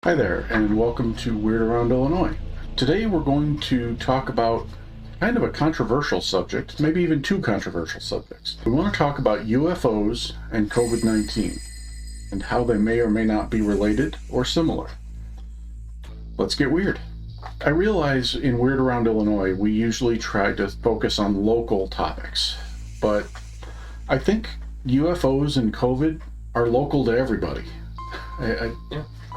Hi there, and welcome to Weird Around Illinois. Today we're going to talk about kind of a controversial subject, maybe even two controversial subjects. We want to talk about UFOs and COVID-19, and how they may or may not be related or similar. Let's get weird. I realize in Weird Around Illinois we usually try to focus on local topics, but I think UFOs and COVID are local to everybody.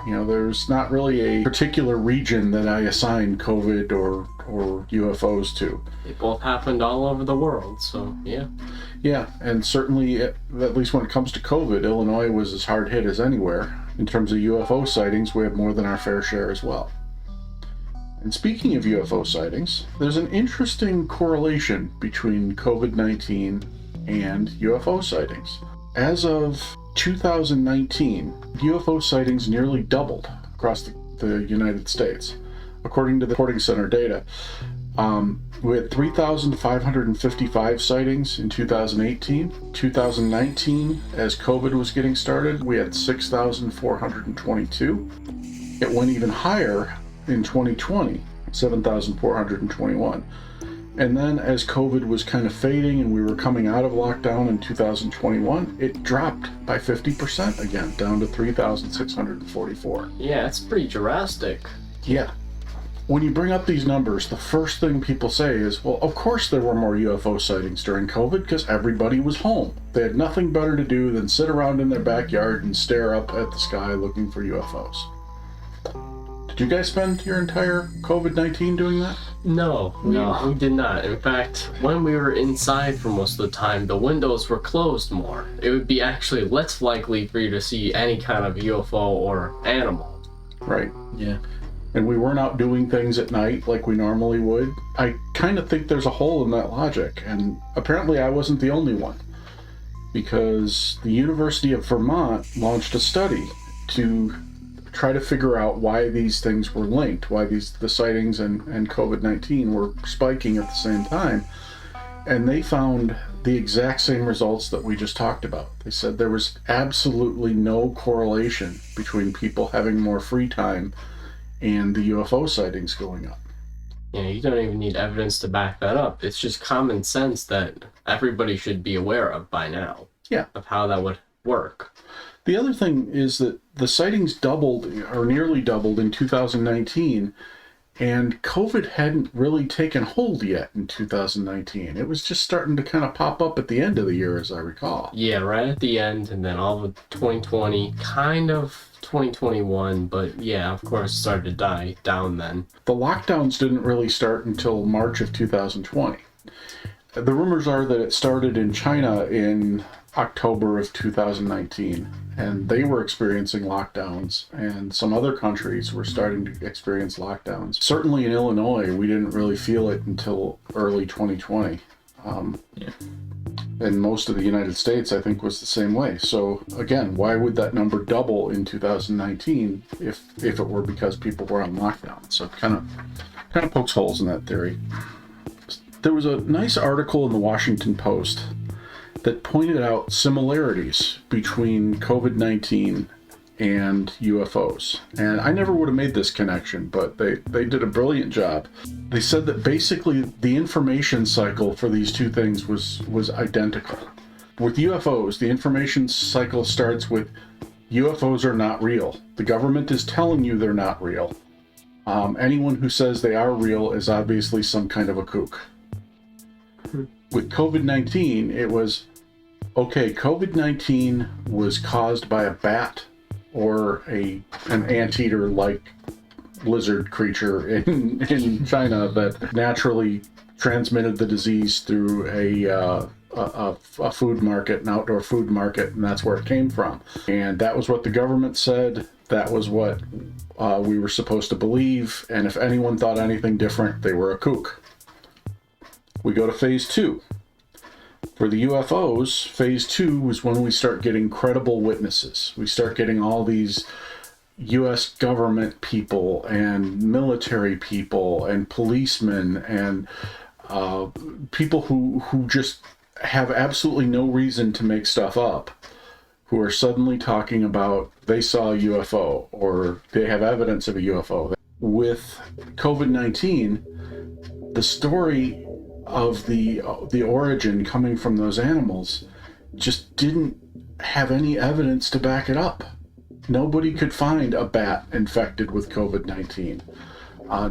There's not really a particular region that I assign COVID or UFOs to. They both happened all over the world, so yeah. Yeah, and certainly, at least when it comes to COVID, Illinois was as hard hit as anywhere. In terms of UFO sightings, we have more than our fair share as well. And speaking of UFO sightings, there's an interesting correlation between COVID-19 and UFO sightings. As of 2019, UFO sightings nearly doubled across the United States. According to the Reporting Center data, we had 3,555 sightings in 2018. 2019, as COVID was getting started, we had 6,422. It went even higher in 2020, 7,421. And then as COVID was kind of fading and we were coming out of lockdown in 2021, it dropped by 50% again, down to 3,644. Yeah, it's pretty drastic. Yeah. When you bring up these numbers, the first thing people say is, well, of course there were more UFO sightings during COVID because everybody was home. They had nothing better to do than sit around in their backyard and stare up at the sky looking for UFOs. Did you guys spend your entire COVID-19 doing that? No, we did not. In fact, when we were inside for most of the time, the windows were closed more. It would be actually less likely for you to see any kind of UFO or animal. Right. Yeah. And we weren't out doing things at night like we normally would. I kind of think there's a hole in that logic, and apparently I wasn't the only one, because the University of Vermont launched a study to try to figure out why these things were linked, why the sightings and COVID-19 were spiking at the same time. And they found the exact same results that we just talked about. They said there was absolutely no correlation between people having more free time and the UFO sightings going up. Yeah, you don't even need evidence to back that up. It's just common sense that everybody should be aware of by now. Yeah. Of how that would work. The other thing is that the sightings doubled, or nearly doubled, in 2019, and COVID hadn't really taken hold yet in 2019. It was just starting to kind of pop up at the end of the year, as I recall. Yeah, right at the end, and then all of 2020, kind of 2021, but yeah, of course, started to die down then. The lockdowns didn't really start until March of 2020. The rumors are that it started in China in October of 2019, and they were experiencing lockdowns, and some other countries were starting to experience lockdowns. Certainly in Illinois, we didn't really feel it until early 2020. And most of the United States, I think, was the same way. So again, why would that number double in 2019 if it were because people were on lockdown? So it kind of pokes holes in that theory. There was a nice article in the Washington Post that pointed out similarities between COVID-19 and UFOs. And I never would have made this connection, but they did a brilliant job. They said that basically the information cycle for these two things was identical. With UFOs, the information cycle starts with UFOs are not real. The government is telling you they're not real. Anyone who says they are real is obviously some kind of a kook. With COVID-19, it was, okay, COVID-19 was caused by a bat or an anteater-like lizard creature in China that naturally transmitted the disease through a food market, an outdoor food market, and that's where it came from. And that was what the government said. That was what we were supposed to believe. And if anyone thought anything different, they were a kook. We go to phase 2. For the UFOs, phase 2 was when we start getting credible witnesses. We start getting all these U.S. government people and military people and policemen and people who just have absolutely no reason to make stuff up, who are suddenly talking about they saw a UFO or they have evidence of a UFO. With COVID-19, the story of the origin coming from those animals just didn't have any evidence to back it up. Nobody could find a bat infected with COVID-19.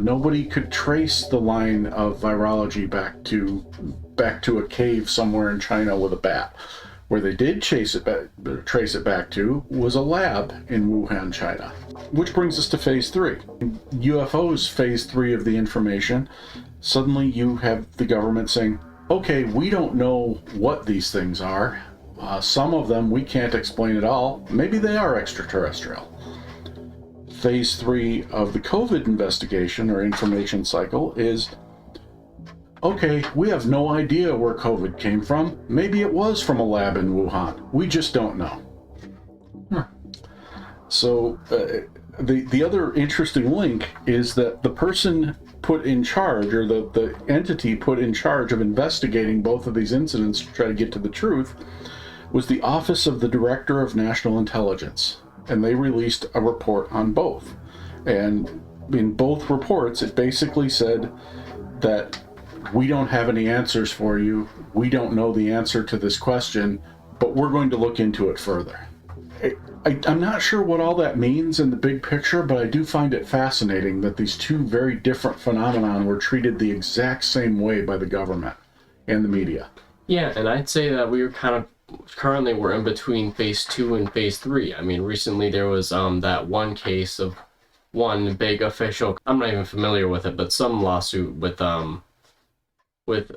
Nobody could trace the line of virology back to a cave somewhere in China with a bat. Where they did trace it back to was a lab in Wuhan, China. Which brings us to phase 3. UFOs, phase 3 of the information. Suddenly you have the government saying, okay, we don't know what these things are. Some of them we can't explain at all. Maybe they are extraterrestrial. Phase 3 of the COVID investigation or information cycle is, okay, we have no idea where COVID came from. Maybe it was from a lab in Wuhan. We just don't know. So the other interesting link is that the person put in charge, or the entity put in charge of investigating both of these incidents to try to get to the truth, was the Office of the Director of National Intelligence. And they released a report on both. And in both reports, it basically said that we don't have any answers for you. We don't know the answer to this question, but we're going to look into it further. I'm not sure what all that means in the big picture, but I do find it fascinating that these two very different phenomena were treated the exact same way by the government and the media. Yeah, and I'd say that we were currently we're in between phase 2 and phase 3. I mean, recently there was that one case of one big official, I'm not even familiar with it, but some lawsuit with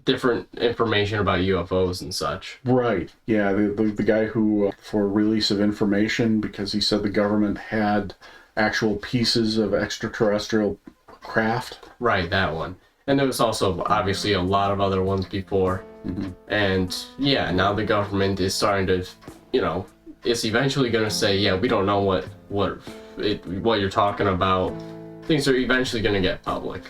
different information about UFOs and such. Right. Yeah, the guy who, for release of information, because he said the government had actual pieces of extraterrestrial craft. Right, that one. And there was also obviously a lot of other ones before. Mm-hmm. And yeah, now the government is starting to, it's eventually going to say, yeah, we don't know what you're talking about. Things are eventually going to get public.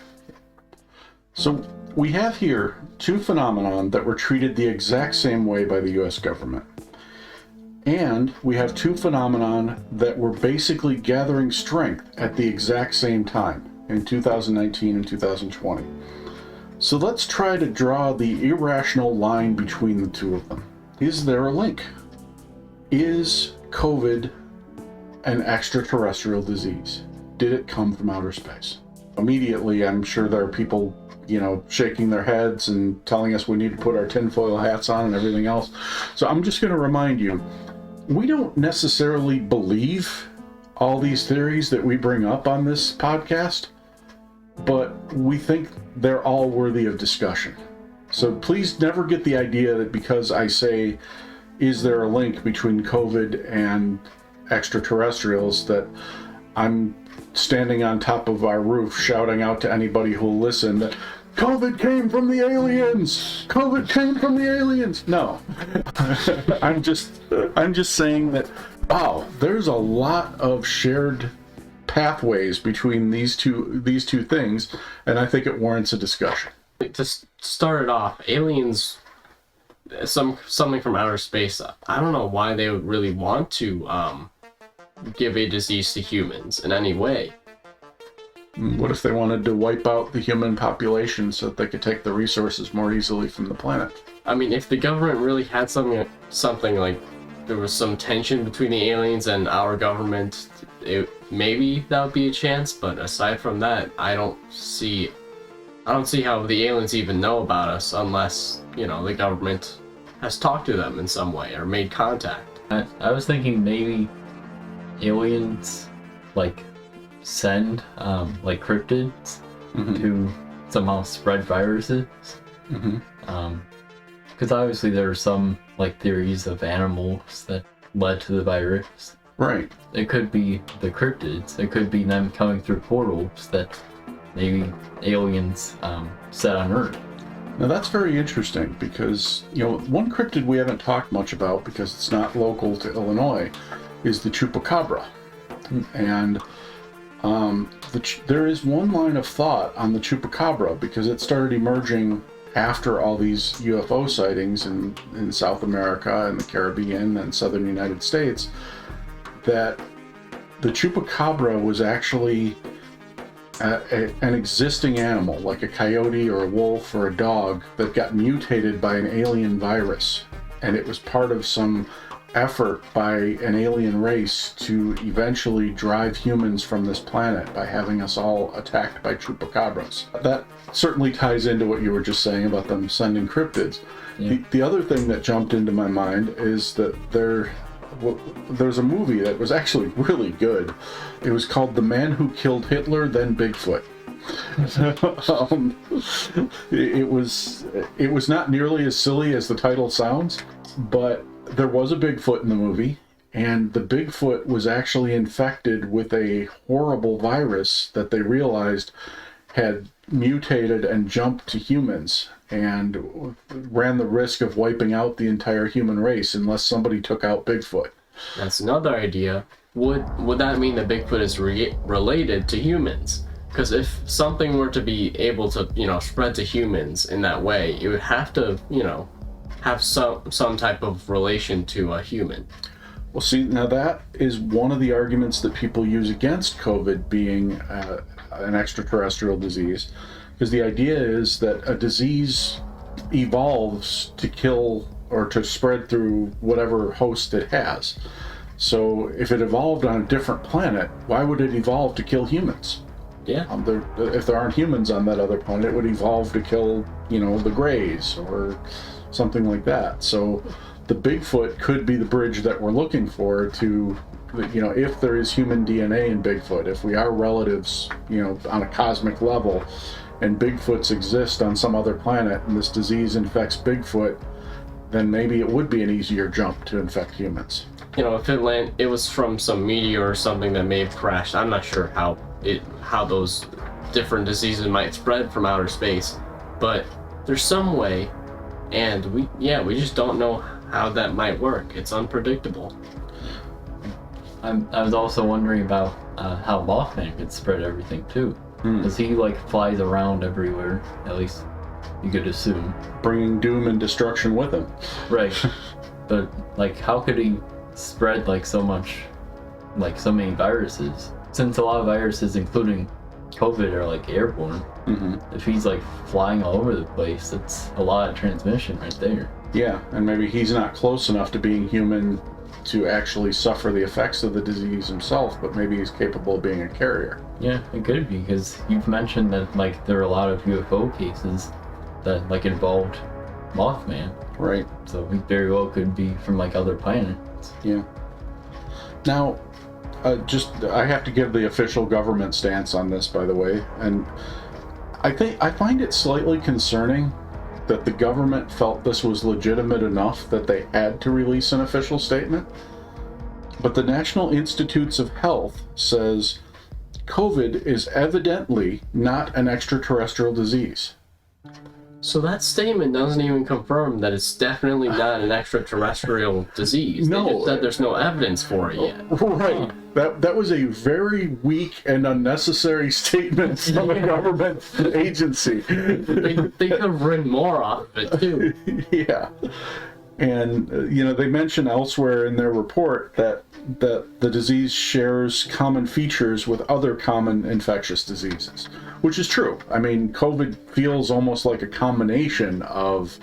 So we have here two phenomena that were treated the exact same way by the U.S. government. And we have two phenomena that were basically gathering strength at the exact same time in 2019 and 2020. So let's try to draw the irrational line between the two of them. Is there a link? Is COVID an extraterrestrial disease? Did it come from outer space? Immediately, I'm sure there are people, shaking their heads and telling us we need to put our tinfoil hats on and everything else. So I'm just going to remind you, we don't necessarily believe all these theories that we bring up on this podcast, but we think they're all worthy of discussion. So please never get the idea that because I say, is there a link between COVID and extraterrestrials, that I'm standing on top of our roof shouting out to anybody who'll listen that COVID came from the aliens! COVID came from the aliens! No. I'm just saying that, wow, there's a lot of shared pathways between these two things, and I think it warrants a discussion. To start it off, aliens, something from outer space, I don't know why they would really want to give a disease to humans in any way. What if they wanted to wipe out the human population so that they could take the resources more easily from the planet? I mean, if the government really had something like there was some tension between the aliens and our government, maybe that would be a chance. But aside from that, I don't see how the aliens even know about us unless the government has talked to them in some way or made contact. I was thinking maybe aliens send cryptids to somehow spread viruses. Because obviously there are some theories of animals that led to the virus. Right. It could be the cryptids. It could be them coming through portals that maybe aliens set on Earth. Now that's very interesting because, one cryptid we haven't talked much about because it's not local to Illinois is the chupacabra. And there is one line of thought on the chupacabra because it started emerging after all these UFO sightings in South America and the Caribbean and southern United States, that the chupacabra was actually an existing animal, like a coyote or a wolf or a dog, that got mutated by an alien virus. And it was part of some effort by an alien race to eventually drive humans from this planet by having us all attacked by chupacabras. That certainly ties into what you were just saying about them sending cryptids. Yeah. The other thing that jumped into my mind is that there's a movie that was actually really good. It was called The Man Who Killed Hitler, Then Bigfoot. It was not nearly as silly as the title sounds, but there was a Bigfoot in the movie, and the Bigfoot was actually infected with a horrible virus that they realized had mutated and jumped to humans and ran the risk of wiping out the entire human race unless somebody took out Bigfoot. That's another idea. Would that mean that Bigfoot is related to humans? Because if something were to be able to, spread to humans in that way, it would have to, have some type of relation to a human. Well, see, now that is one of the arguments that people use against COVID being an extraterrestrial disease, because the idea is that a disease evolves to kill or to spread through whatever host it has. So if it evolved on a different planet, why would it evolve to kill humans? Yeah. If there aren't humans on that other planet, it would evolve to kill, the Greys or something like that. So the Bigfoot could be the bridge that we're looking for to, if there is human DNA in Bigfoot, if we are relatives, on a cosmic level, and Bigfoots exist on some other planet and this disease infects Bigfoot, then maybe it would be an easier jump to infect humans. If it was from some meteor or something that may have crashed. I'm not sure how those different diseases might spread from outer space, but there's some way, and we just don't know how that might work. It's unpredictable. I was also wondering about how Mothman could spread everything too, because he flies around everywhere. At least you could assume, bringing doom and destruction with him. Right. But how could he spread so much, so many viruses? Since a lot of viruses, including COVID, are airborne. If he's flying all over the place, that's a lot of transmission right there. Yeah, and maybe he's not close enough to being human to actually suffer the effects of the disease himself, but maybe he's capable of being a carrier. Yeah, it could be, because you've mentioned that there are a lot of UFO cases that involved Mothman. Right. So he very well could be from other planets. Yeah. Now, I have to give the official government stance on this, by the way, and I find it slightly concerning that the government felt this was legitimate enough that they had to release an official statement. But the National Institutes of Health says COVID is evidently not an extraterrestrial disease. So that statement doesn't even confirm that it's definitely not an extraterrestrial disease. No. They just said there's no evidence for it yet. Right. That was a very weak and unnecessary statement from a government agency. They could have written more off of it too. Yeah. And, they mention elsewhere in their report that the disease shares common features with other common infectious diseases, which is true. I mean, COVID feels almost like a combination of,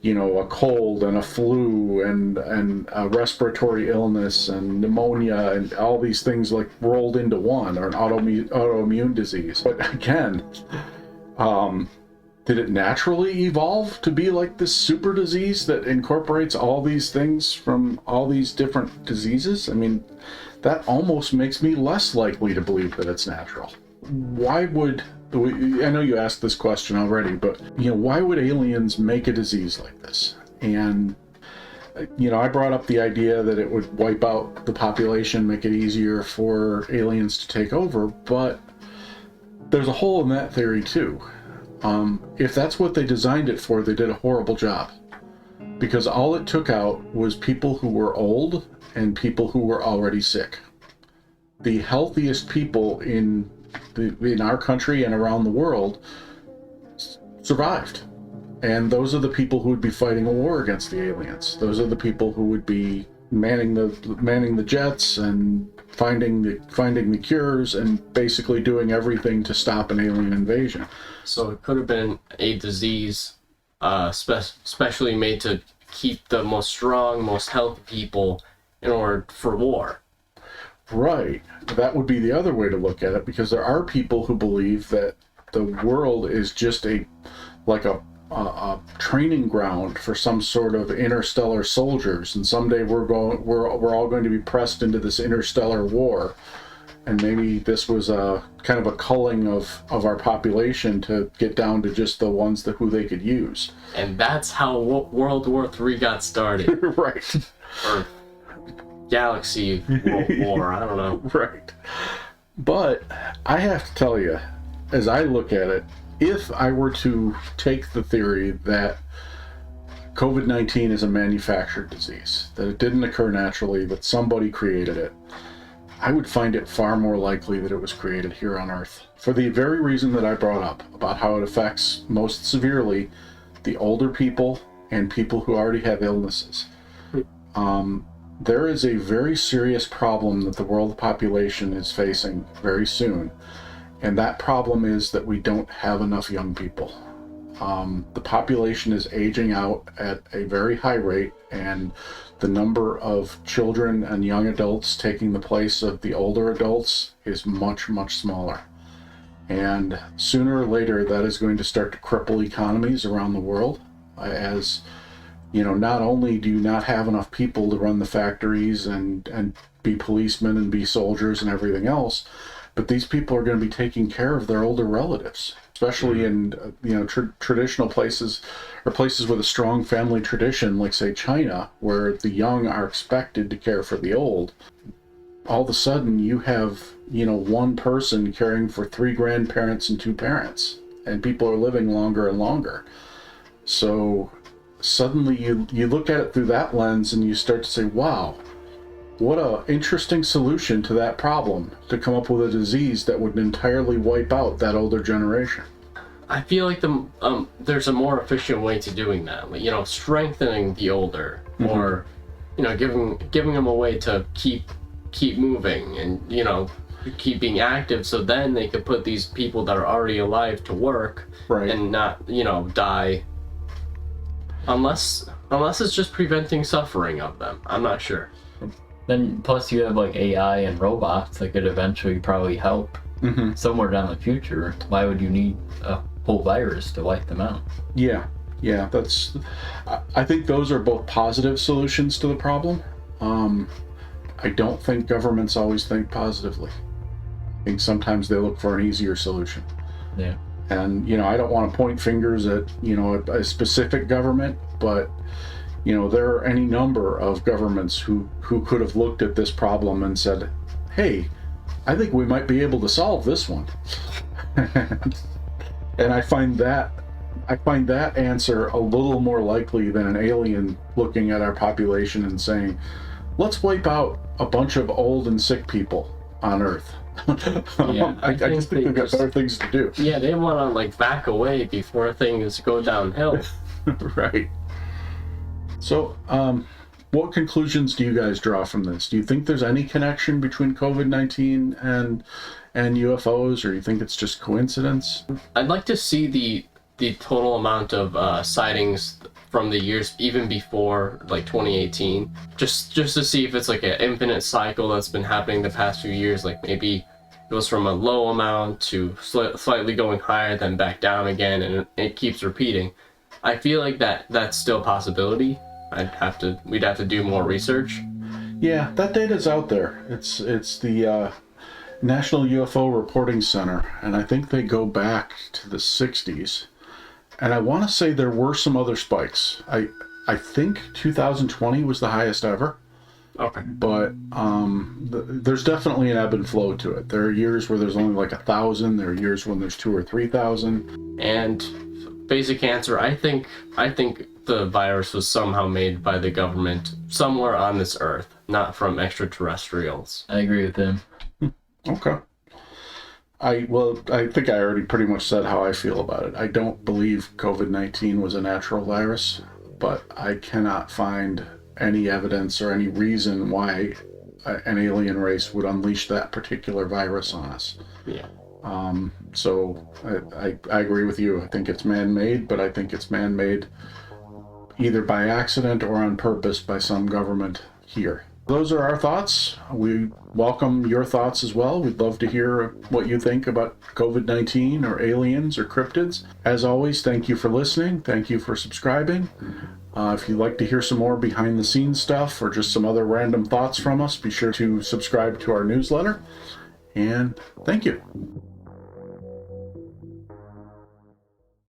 a cold and a flu and a respiratory illness and pneumonia and all these things rolled into one, or an autoimmune disease. But again, did it naturally evolve to be this super disease that incorporates all these things from all these different diseases? I mean, that almost makes me less likely to believe that it's natural. Why would, I know you asked this question already, but, why would aliens make a disease like this? And, I brought up the idea that it would wipe out the population, make it easier for aliens to take over, but there's a hole in that theory too. If that's what they designed it for, they did a horrible job. Because all it took out was people who were old and people who were already sick. The healthiest people in our country and around the world survived. And those are the people who would be fighting a war against the aliens. Those are the people who would be manning the jets and finding the cures and basically doing everything to stop an alien invasion. So it could have been a disease, specially made to keep the most strong, most healthy people in order for war. Right. That would be the other way to look at it, because there are people who believe that the world is just a training ground for some sort of interstellar soldiers, and someday we're all going to be pressed into this interstellar war, and maybe this was a kind of a culling of our population to get down to just the ones who they could use. And that's how World War III got started. Right. Or Galaxy World War, I don't know. Right. But I have to tell you, as I look at it, if I were to take the theory that COVID-19 is a manufactured disease, that it didn't occur naturally, that somebody created it, I would find it far more likely that it was created here on Earth. For the very reason that I brought up, about how it affects most severely the older people and people who already have illnesses. There is a very serious problem that the world population is facing very soon. And that problem is that we don't have enough young people. The population is aging out at a very high rate, and the number of children and young adults taking the place of the older adults is much, much smaller. And sooner or later, that is going to start to cripple economies around the world, as you know, not only do you not have enough people to run the factories and be policemen and be soldiers and everything else, but these people are going to be taking care of their older relatives, especially in traditional places, or places with a strong family tradition, like say China, where the young are expected to care for the old. All of a sudden, you have one person caring for 3 grandparents and 2 parents, and people are living longer and longer. So suddenly, you look at it through that lens, and you start to say, "Wow, what a interesting solution to that problem, to come up with a disease that would entirely wipe out that older generation." I feel like there's a more efficient way to doing that. Like, strengthening the older, or giving them a way to keep moving and keep being active, so then they could put these people that are already alive to work, right, and not die. Unless it's just preventing suffering of them. I'm not sure. Then plus you have like AI and robots that could eventually probably help somewhere down the future. Why would you need a whole virus to wipe them out? Yeah, I think those are both positive solutions to the problem. I don't think governments always think positively. I think sometimes they look for an easier solution. Yeah. And I don't want to point fingers at a specific government, but there are any number of governments who could have looked at this problem and said, "Hey, I think we might be able to solve this one." And I find that answer a little more likely than an alien looking at our population and saying, "Let's wipe out a bunch of old and sick people on Earth." Yeah, I just think they've got better things to do. Yeah, they want to back away before things go downhill. Right. So, what conclusions do you guys draw from this? Do you think there's any connection between COVID-19 and UFOs, or do you think it's just coincidence? I'd like to see the total amount of sightings from the years even before 2018, just to see if it's like an infinite cycle that's been happening the past few years. Like maybe it goes from a low amount to slightly going higher, then back down again, and it keeps repeating. I feel like that's still a possibility. We'd have to do more research. Yeah, that data's out there. It's the National UFO Reporting Center, and I think they go back to the 60s. And I want to say there were some other spikes. I think 2020 was the highest ever. Okay. But there's definitely an ebb and flow to it. There are years where there's only 1,000. There are years when there's 2,000 or 3,000. And basic answer, I think the virus was somehow made by the government somewhere on this Earth, not from extraterrestrials. I agree with him. Okay. I think I already pretty much said how I feel about it. I don't believe COVID-19 was a natural virus, but I cannot find any evidence or any reason why an alien race would unleash that particular virus on us. Yeah. So I agree with you. I think it's man-made, but I think it's man-made either by accident or on purpose by some government here. Those are our thoughts. We welcome your thoughts as well. We'd love to hear what you think about COVID-19 or aliens or cryptids. As always, thank you for listening. Thank you for subscribing. If you'd like to hear some more behind the scenes stuff or just some other random thoughts from us, be sure to subscribe to our newsletter. And thank you.